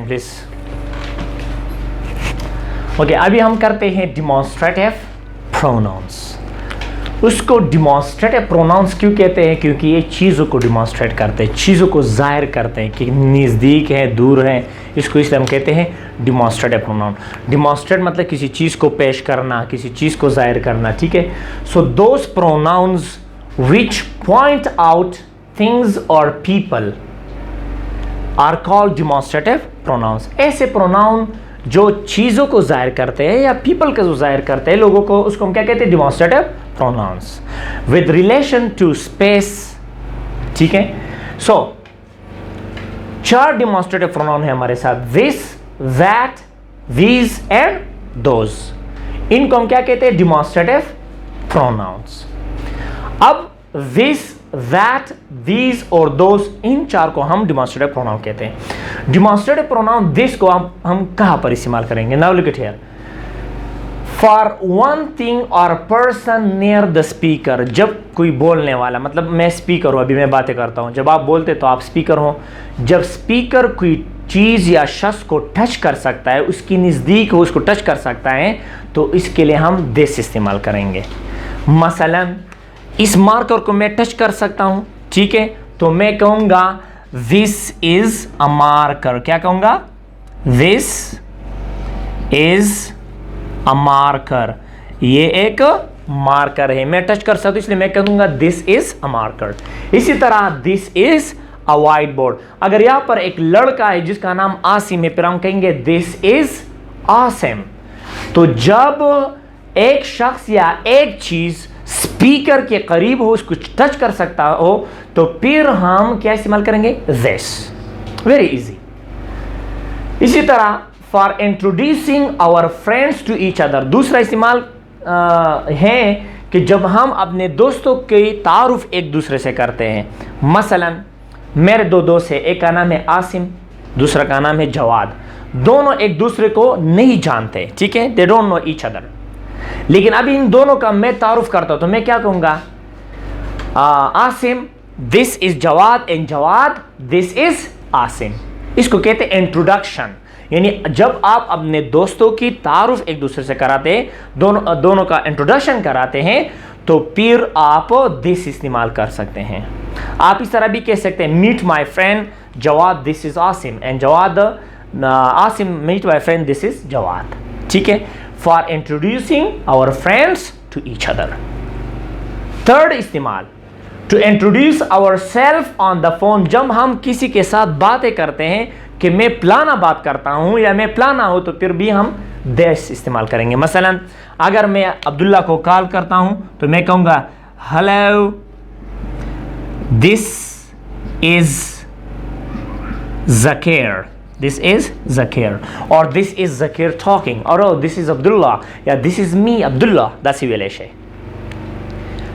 Please. Okay, अभी हम करते हैं डिमॉन्स्ट्रेटिव प्रोनाउंस। उसको डिमॉन्स्ट्रेटिव प्रोनाउंस क्यों कहते हैं? क्योंकि ये चीज़ों को डिमॉन्स्ट्रेट करते हैं, चीज़ों को जाहिर करते हैं कि नज़दीक है, दूर है। इसको इसलिए हम कहते हैं डिमॉन्स्ट्रेटिव प्रोनाउन। डिमॉन्स्ट्रेट मतलब किसी चीज़ को पेश करना, किसी चीज़ को जाहिर करना, ठीक है। So those pronouns which point out things और people are called demonstrative pronouns. ऐसे प्रोनाउन जो चीज़ों को जाहिर करते हैं या पीपल को जाहिर करते हैं, लोगों को, उसको हम क्या कहते हैं? Demonstrative pronouns with relation to space, ठीक है। सो 4 डिमॉन्स्ट्रेटिव प्रोनाउन है हमारे साथ, this, that, these and those. इनको हम क्या कहते हैं? Demonstrative pronouns. अब दिस, दैट, these और those, इन 4 को हम डिमॉन्स्ट्रेटिव प्रोनाउन कहते हैं। डिमॉन्स्ट्रेटिव प्रोनाउन दिस को हम कहां पर इस्तेमाल करेंगे? Now look it here. For one thing और पर्सन नियर द स्पीकर, जब कोई बोलने वाला, मतलब मैं स्पीकर हूं, अभी मैं बातें करता हूं, जब आप बोलते तो आप स्पीकर हो। जब स्पीकर कोई चीज या शख्स को टच कर सकता है, उसकी नजदीक हो, उसको टच कर सकता है, तो इसके लिए हम दिस इस्तेमाल करेंगे। मसलन इस मार्कर को मैं टच कर सकता हूं, ठीक है, तो मैं कहूंगा दिस इज अ मार्कर। क्या कहूंगा? This is a marker. ये एक मार्कर है, मैं टच कर सकता हूं, इसलिए मैं कहूंगा दिस इज अ मार्कर। इसी तरह this is a white board. अगर यहां पर एक लड़का है जिसका नाम आसिम है, फिर हम कहेंगे दिस इज आसिम। तो जब एक शख्स या एक चीज स्पीकर के करीब हो, उसको टच कर सकता हो, तो फिर हम क्या इस्तेमाल करेंगे? दिस। Very easy. इसी तरह for introducing our friends to each other, दूसरा इस्तेमाल है कि जब हम अपने दोस्तों की तारुफ एक दूसरे से करते हैं। मसलन मेरे 2 दोस्त हैं, एक का नाम है आसिम, दूसरा का नाम है जवाद। दोनों एक दूसरे को नहीं जानते, ठीक है, they don't know each other. लेकिन अभी इन दोनों का मैं तारुफ करता हूं, तो मैं क्या कहूंगा? Asim, this is Jawad, and Jawad, this is Asim. इसको कहते हैं इंट्रोडक्शन। यानी जब आप अपने दोस्तों की तारुफ एक दूसरे से कराते हैं, दोनों का इंट्रोडक्शन कराते हैं, तो फिर आप दिस इस्तेमाल कर सकते हैं। आप इस तरह भी कह सकते हैं, meet my friend Jawad, this is Asim, and Jawad, Asim, meet my friend, this is Jawad, ठीक है। For introducing our friends to each other. Third इस्तेमाल, to introduce our self on the phone. जब हम किसी के साथ बातें करते हैं कि मैं प्लाना बात करता हूं या मैं प्लाना हूं, तो फिर भी हम दिस इस्तेमाल करेंगे। मसलन अगर मैं अब्दुल्ला को कॉल करता हूं, तो मैं कहूंगा hello, this is Zakir, this is Zakir, और दिस इज ज़कीर टॉकिंग, और दिस इज अब्दुल्ला, या this is me Abdullah, that's वेलेश है।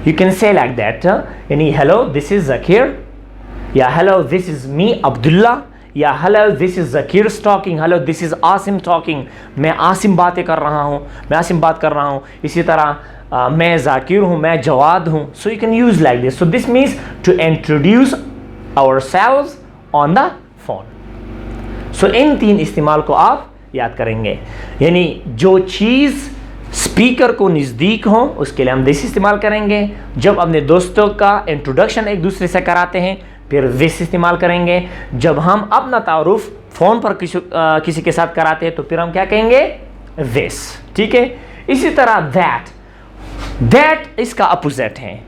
You can say like that, यानी hello, this is Zakir, या hello, this is me Abdullah, या hello, this is Zakir talking, hello, this is Asim talking, मैं आसिम बातें कर रहा हूँ, मैं आसिम बात कर रहा हूँ। इसी तरह मैं जाकिर हूँ, मैं जवाद हूँ। So you can use like this. So this means to introduce ourselves on the phone. So इन 3 इस्तेमाल को आप याद करेंगे। यानी जो चीज़ स्पीकर को नज़दीक हो, उसके लिए हम दिस इस्तेमाल करेंगे। जब अपने दोस्तों का इंट्रोडक्शन एक दूसरे से कराते हैं, फिर दिस इस्तेमाल करेंगे। जब हम अपना तारुफ फ़ोन पर किसी के साथ कराते हैं, तो फिर हम क्या कहेंगे? दिस, ठीक है। इसी तरह दैट, दैट इसका अपोजिट है।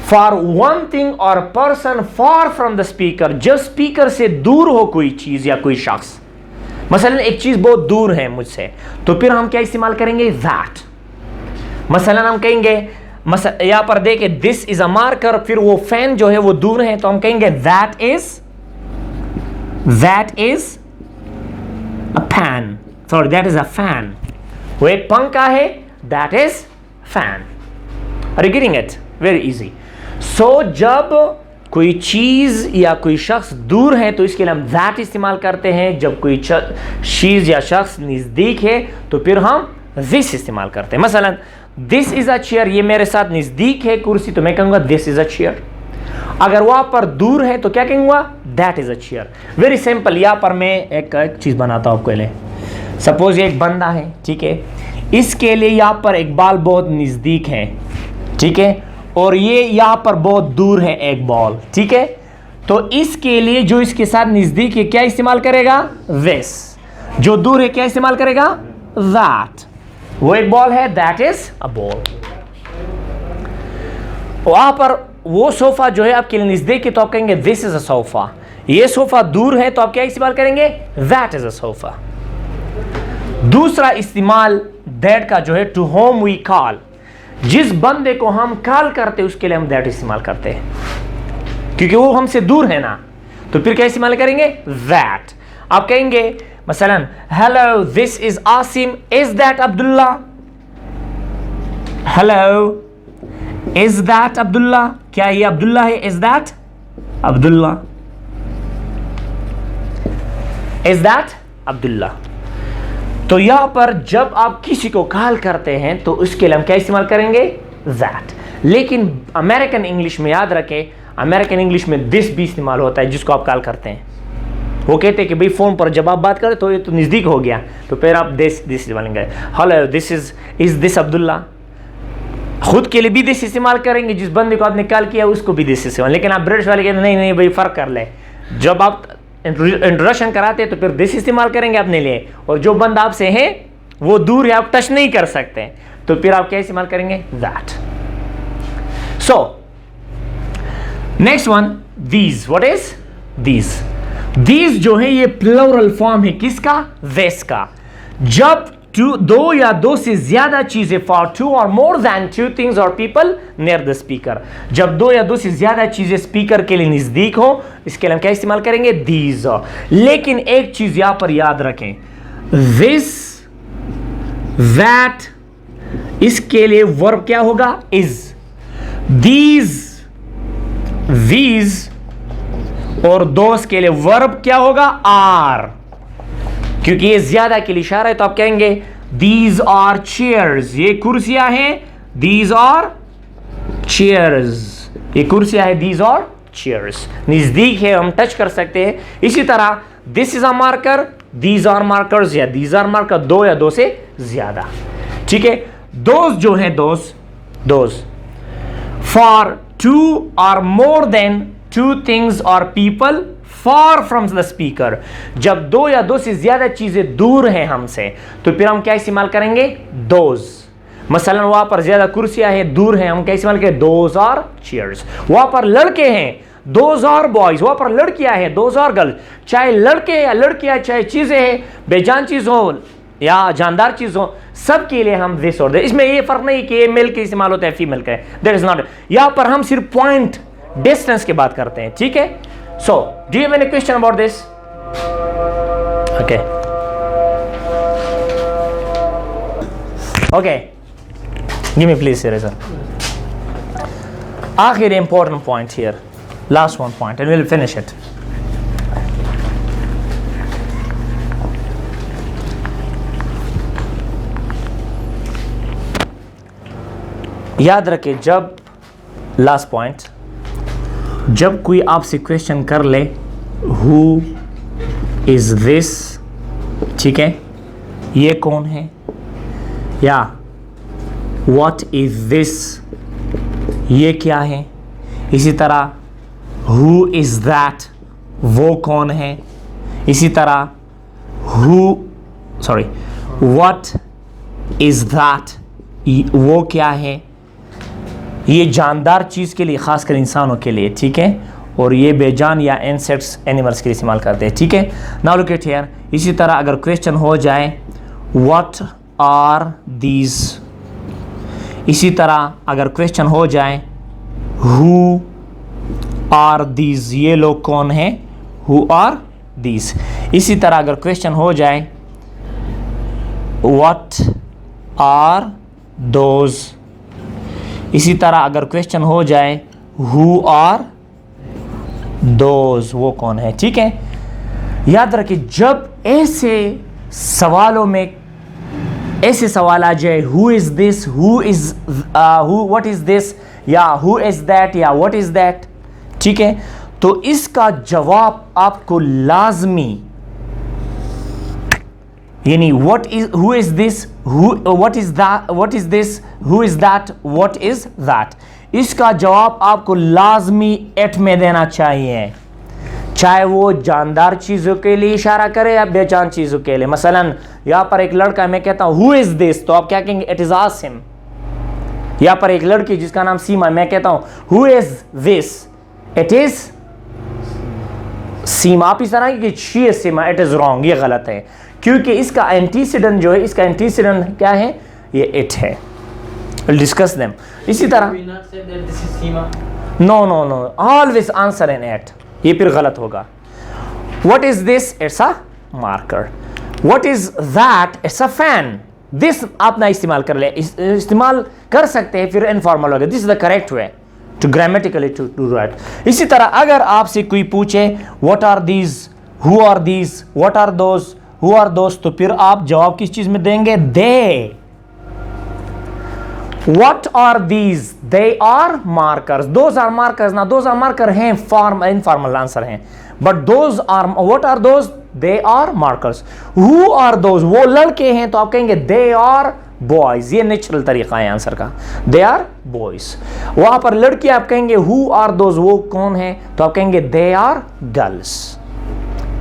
फॉर वन थिंग और person far from the speaker, जब स्पीकर से दूर हो कोई चीज़ या कोई शख्स, मसलन एक चीज़ बहुत दूर है मुझसे, तो फिर हम क्या इस्तेमाल करेंगे? दैट। मसलन हम कहेंगे, यहां पर देखे दिस इज अ मार्कर, फिर वो फैन जो है वो दूर है, तो हम कहेंगे that is a fan, sorry that is a fan. वो एक पंखा है, that is fan. Are you getting it? Very easy. So जब कोई चीज या कोई शख्स दूर है, तो इसके लिए हम दैट इस्तेमाल करते हैं। जब कोई चीज या शख्स नजदीक है, तो फिर हम दिस इस्तेमाल करते हैं। मसलन दिस इज अ चेयर, ये मेरे साथ नजदीक है कुर्सी, तो मैं कहूंगा दिस इज अ चेयर। अगर वहां पर दूर है, तो क्या कहूंगा? That is a chair. Very simple. यहाँ पर मैं एक चीज बनाता हूँ आपके लिए। सपोज ये एक बंदा है, ठीक है, इसके लिए यहाँ पर एक बॉल बहुत नजदीक है, ठीक है, और ये यहाँ पर बहुत दूर है एक बॉल, ठीक है। तो इसके लिए जो इसके साथ नजदीक है क्या इस्तेमाल करेगा? दिस। जो दूर है क्या इस्तेमाल करेगा? दैट। वो एक बॉल है, दैट इज अ बॉल। वहां पर वो सोफा जो है आपके लिए नजदीक है तो आप कहेंगे दिस इज अ सोफा। ये सोफा दूर है तो आप क्या इस्तेमाल करेंगे? That is a sofa. दूसरा इस्तेमाल दैट का जो है टू होम वी कॉल, जिस बंदे को हम कॉल करते हैं उसके लिए हम दैट इस्तेमाल करते हैं, क्योंकि वो हमसे दूर है ना, तो फिर क्या इस्तेमाल करेंगे? दैट। आप कहेंगे मसलन hello this is Asim, is that Abdullah? Hello is that Abdullah? क्या ये अब्दुल्ला है? Is that Abdullah? Is that Abdullah? तो यहां पर जब आप किसी को कॉल करते हैं तो उसके लिए हम क्या इस्तेमाल करेंगे? दैट। लेकिन अमेरिकन इंग्लिश में याद रखें, अमेरिकन इंग्लिश में दिस भी इस्तेमाल होता है जिसको आप कॉल करते हैं। वो कहते हैं कि भाई फोन पर जब आप बात करें तो ये तो नजदीक हो गया, तो फिर आप दिस इस्तेमालेंगे। Hello this is this Abdullah? खुद के लिए भी दिस इस्तेमाल करेंगे, जिस बंदे को आपने कॉल किया उसको भी दिस इस्तेमाल। लेकिन आप ब्रिटिश वाले कहते नहीं भाई फर्क कर ले, जब आप इंट्रोडक्शन कराते हैं तो फिर दिस इस्तेमाल करेंगे अपने लिए, और जो बंदा आपसे है वो दूर है, आप टच नहीं कर सकते, तो फिर आप क्या इस्तेमाल करेंगे? That. So next one, these. What is these? These जो है ये प्लूरल फॉर्म है किसका? दिस का। जब दो या दो से ज्यादा चीजें, फॉर टू और मोर देन टू थिंग्स और पीपल नियर द स्पीकर, जब दो या दो से ज्यादा चीजें स्पीकर के लिए नजदीक हो, इसके लिए हम क्या इस्तेमाल करेंगे? दीज। लेकिन एक चीज यहां पर याद रखें, दिस, दैट, इसके लिए वर्ब क्या होगा? इज। दीज, these, और दोस के लिए वर्ब क्या होगा? आर। क्योंकि ये ज्यादा के लिए इशारा है तो आप कहेंगे these are chairs, ये कुर्सियां हैं, these are chairs, ये कुर्सियां हैं, these are chairs। नजदीक है, हम टच कर सकते हैं। इसी तरह this is a marker, these are markers या these are marker, दो या दो से ज्यादा, ठीक है। those जो है those for two or more than two things or people far from the speaker, जब दो या दो से ज्यादा चीजें दूर हैं हमसे तो फिर हम क्या इस्तेमाल करेंगे? those। मसलन वहां पर ज्यादा कुर्सियां हैं, दूर हैं, हम क्या इस्तेमाल करेंगे? those are chairs। वहां पर लड़के हैं, those are boys। वहां पर लड़कियां हैं, those are girls। चाहे लड़के या लड़कियां, चाहे चीजें हैं, बेजान चीज हो या जानदार चीज हो, सबके लिए हम दिस और इसमें ये फर्क नहीं कि ये मेल के इस्तेमाल होता है फीमेल का, दैट इज नॉट। यहां पर हम सिर्फ पॉइंट डिस्टेंस की बात करते हैं, ठीक है। So do you have any question about this? Okay okay, give me please eraser. आखिर important point here, last one point and we will finish it. याद रखें, जब लास्ट पॉइंट, जब कोई आपसे क्वेश्चन कर ले हु इज दिस, ठीक है, ये कौन है, या व्हाट इज दिस, ये क्या है, इसी तरह हु इज दैट, वो कौन है, इसी तरह व्हाट इज दैट, वो क्या है, ये जानदार चीज़ के लिए, खासकर इंसानों के लिए, ठीक है, और ये बेजान या इंसेक्ट्स, एनिमल्स के लिए इस्तेमाल करते हैं, ठीक है। Now look at here. इसी तरह अगर क्वेश्चन हो जाए व्हाट आर दीज, इसी तरह अगर क्वेश्चन हो जाए हु आर दीज, ये लोग कौन हैं, हु आर दीज। इसी तरह अगर क्वेश्चन हो जाए व्हाट आर दोज, इसी तरह अगर क्वेश्चन हो जाए हु आर दोज, वो कौन है, ठीक है। याद रखिए, जब ऐसे सवालों में ऐसे सवाल आ जाए who is this, what is this, या हु इज दैट, या व्हाट इज दैट, ठीक है, तो इसका जवाब आपको लाजमी, यानी what is, who is this, what is that, what is this, who is that, what is that, इसका जवाब आपको लाजमी एट में देना चाहिए, चाहे वो जानदार चीज़ों के लिए इशारा करे या बेजान चीज़ों के लिए। मसलन यहाँ पर एक लड़का, मैं कहता हूँ हु इज़ दिस, तो आप क्या कहेंगे? It is Asim. यहाँ पर एक लड़की जिसका नाम सीमा, मैं कहता हूँ who is this, it is Seema. आप इस तरह की she is Seema, it is wrong, ये गलत है, क्योंकि इसका एंटीसीडेंट जो है, इसका एंटीसीडेंट क्या है? ये इट है। Discuss them. इसी तरह no no no, always answer in it, ये फिर गलत होगा। What is this? It's a marker. What is that? It's a fan. This आप ना इस्तेमाल कर ले, इस्तेमाल कर सकते हैं, फिर इनफॉर्मल हो गया। This is the correct way to grammatically to do right. इसी तरह अगर आपसे कोई पूछे what are these, who are these, what are those, who are those, तो फिर आप जवाब किस चीज में देंगे? दे। What are these? They are markers. Those are markers. Now those are marker हैं, form informal answer हैं. But those are, what are those? They are markers. Who are those? वो लड़के हैं, तो आप कहेंगे they are boys. ये natural तरीका है आंसर का, they are boys. वहां पर लड़की आप कहेंगे who are those? वो कौन है? तो आप कहेंगे they are girls.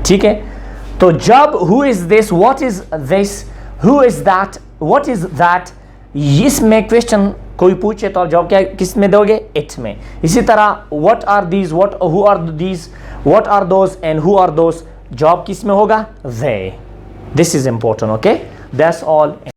ठीक है, तो जब who is this, what is this, who is that, what is that, इसमें क्वेश्चन कोई पूछे तो आप जवाब क्या किस में दोगे? इट में। इसी तरह what are these, what, who are these, what are those and who are those, जवाब किस में होगा? They. This is important. Okay, that's all.